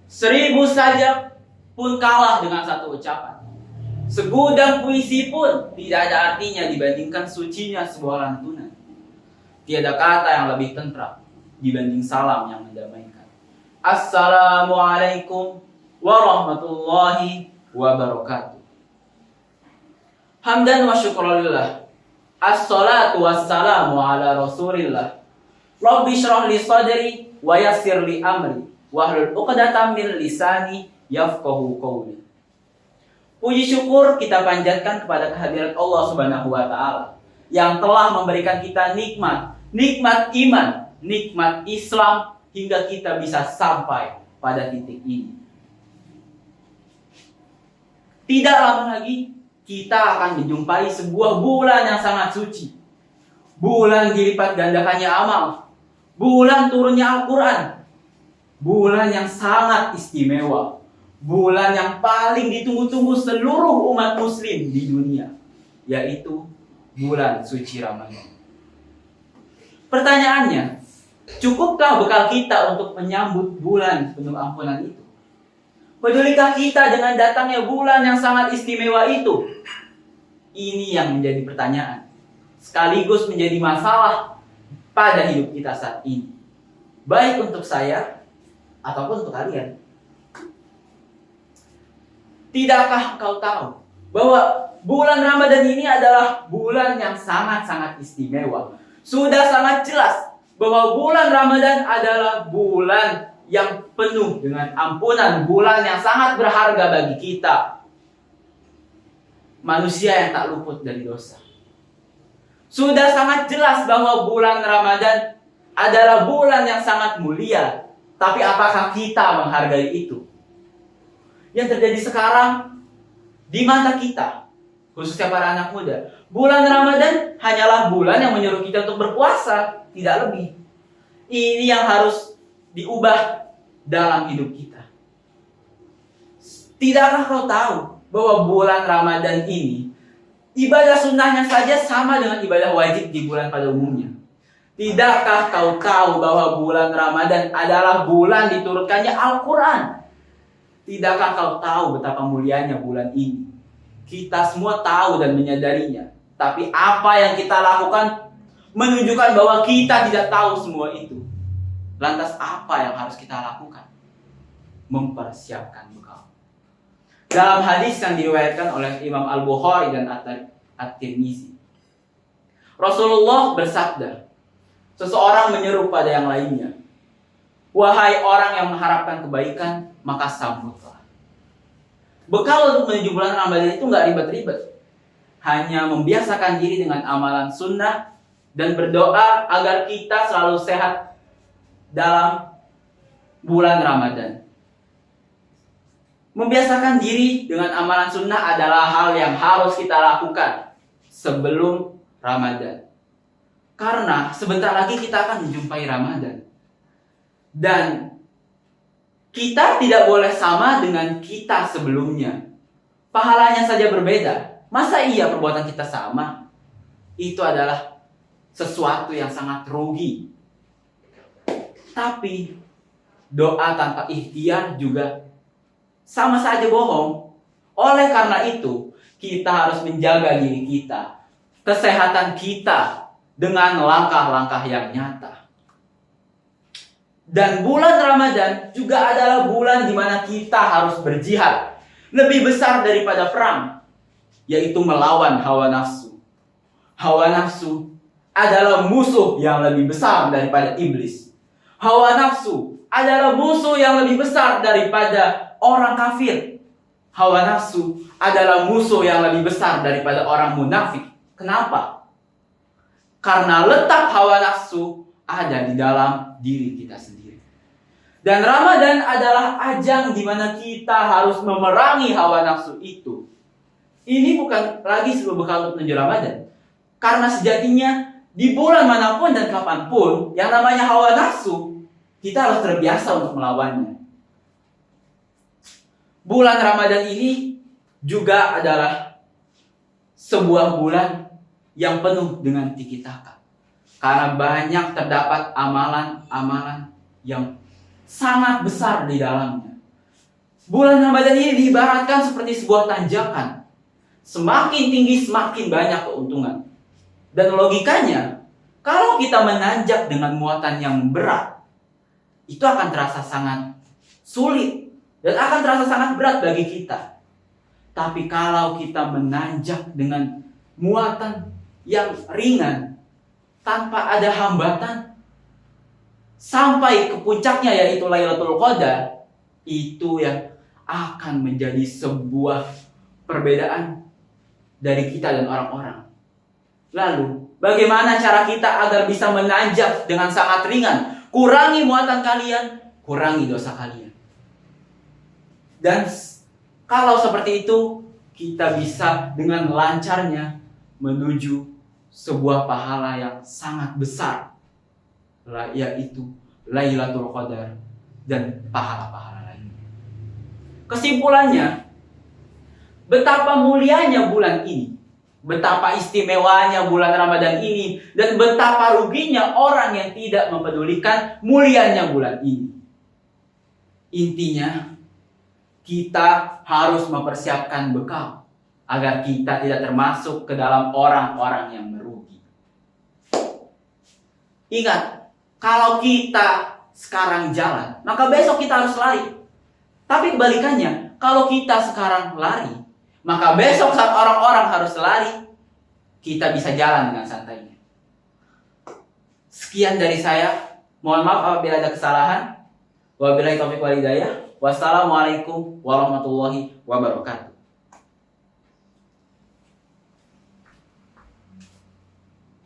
1000 sajak pun kalah dengan satu ucapan. Segudang puisi pun tidak ada artinya dibandingkan sucinya sebuah lantunan. Tiada kata yang lebih tentram dibanding salam yang mendamaikan. Assalamualaikum warahmatullahi wabarakatuh. Hamdan wa syukrulillah. Assalatu wassalamu ala rasulillah. Rabbi syrah li sadri wa yassir li amri wahlul 'uqdatam min lisani yafqahu qawli. Puji syukur kita panjatkan kepada kehadirat Allah Subhanahu wa taala yang telah memberikan kita nikmat iman, nikmat Islam hingga kita bisa sampai pada titik ini. Tidak lama lagi kita akan menjumpai sebuah bulan yang sangat suci. Bulan dilipat gandakannya amal. Bulan turunnya Al-Quran. Bulan yang sangat istimewa. Bulan yang paling ditunggu-tunggu seluruh umat muslim di dunia, yaitu bulan suci Ramadan. Pertanyaannya, cukupkah bekal kita untuk menyambut bulan penuh ampunan itu? Pedulikah kita dengan datangnya bulan yang sangat istimewa itu? Ini yang menjadi pertanyaan, sekaligus menjadi masalah pada hidup kita saat ini. Baik untuk saya, ataupun untuk kalian. Tidakkah kau tahu bahwa bulan Ramadan ini adalah bulan yang sangat-sangat istimewa? Sudah sangat jelas bahwa bulan Ramadan adalah bulan yang penuh dengan ampunan, bulan yang sangat berharga bagi kita, manusia yang tak luput dari dosa. Sudah sangat jelas bahwa bulan Ramadan adalah bulan yang sangat mulia, tapi apakah kita menghargai itu? Yang terjadi sekarang di mata kita, khususnya para anak muda, bulan Ramadan hanyalah bulan yang menyuruh kita untuk berpuasa, tidak lebih. Ini yang harus diubah dalam hidup kita. Tidakkah kau tahu bahwa bulan Ramadan ini ibadah sunnahnya saja sama dengan ibadah wajib di bulan pada umumnya? Tidakkah kau tahu bahwa bulan Ramadan adalah bulan diturunkannya Al-Quran? Tidakkah kau tahu betapa mulianya bulan ini? Kita semua tahu dan menyadarinya. Tapi apa yang kita lakukan menunjukkan bahwa kita tidak tahu semua itu. Lantas apa yang harus kita lakukan? Mempersiapkan bekal. Dalam hadis yang diriwayatkan oleh Imam Al-Bukhari dan At-Tirmizi, Rasulullah bersabda, seseorang menyeru pada yang lainnya, wahai orang yang mengharapkan kebaikan, maka sambutlah. Bekal untuk menuju bulan Ramadan itu nggak ribet-ribet. Hanya membiasakan diri dengan amalan sunnah dan berdoa agar kita selalu sehat dalam bulan Ramadan. Membiasakan diri dengan amalan sunnah adalah hal yang harus kita lakukan sebelum Ramadan. Karena sebentar lagi kita akan menjumpai Ramadan. Dan kita tidak boleh sama dengan kita sebelumnya. Pahalanya saja berbeda. Masa iya perbuatan kita sama? Itu adalah sesuatu yang sangat rugi. Tapi doa tanpa ikhtiar juga sama saja bohong. Oleh karena itu, kita harus menjaga diri kita, kesehatan kita dengan langkah-langkah yang nyata. Dan bulan Ramadan juga adalah bulan di mana kita harus berjihad lebih besar daripada perang, yaitu melawan hawa nafsu. Hawa nafsu adalah musuh yang lebih besar daripada iblis. Hawa nafsu adalah musuh yang lebih besar daripada orang kafir. Hawa nafsu adalah musuh yang lebih besar daripada orang munafik. Kenapa? Karena letak hawa nafsu ada di dalam diri kita sendiri. Dan Ramadan adalah ajang di mana kita harus memerangi hawa nafsu itu. Ini bukan lagi sebuah bekal untuk menuju Ramadan. Karena sejatinya di bulan manapun dan kapanpun yang namanya hawa nafsu, kita harus terbiasa untuk melawannya. Bulan Ramadan ini juga adalah sebuah bulan yang penuh dengan tiki-taka. Karena banyak terdapat amalan-amalan yang sangat besar di dalamnya. Bulan Ramadan ini diibaratkan seperti sebuah tanjakan. Semakin tinggi semakin banyak keuntungan. Dan logikanya, kalau kita menanjak dengan muatan yang berat, itu akan terasa sangat sulit dan akan terasa sangat berat bagi kita. Tapi kalau kita menanjak dengan muatan yang ringan, tanpa ada hambatan, sampai ke puncaknya yaitu Lailatul Qadar, itu yang akan menjadi sebuah perbedaan dari kita dan orang-orang. Lalu, bagaimana cara kita agar bisa menanjak dengan sangat ringan? Kurangi muatan kalian, kurangi dosa kalian. Dan kalau seperti itu, kita bisa dengan lancarnya menuju sebuah pahala yang sangat besar, yaitu Lailatul Qadar dan pahala-pahala lainnya. Kesimpulannya, betapa mulianya bulan ini, betapa istimewanya bulan Ramadan ini, dan betapa ruginya orang yang tidak mempedulikan mulianya bulan ini. Intinya, kita harus mempersiapkan bekal agar kita tidak termasuk ke dalam orang-orang yang merugi. Ingat, kalau kita sekarang jalan, maka besok kita harus lari. Tapi kebalikannya, kalau kita sekarang lari, maka besok saat orang-orang harus lari, kita bisa jalan dengan santainya. Sekian dari saya. Mohon maaf apabila ada kesalahan. Wabillahi taufiq wal hidayah. Wassalamualaikum warahmatullahi wabarakatuh.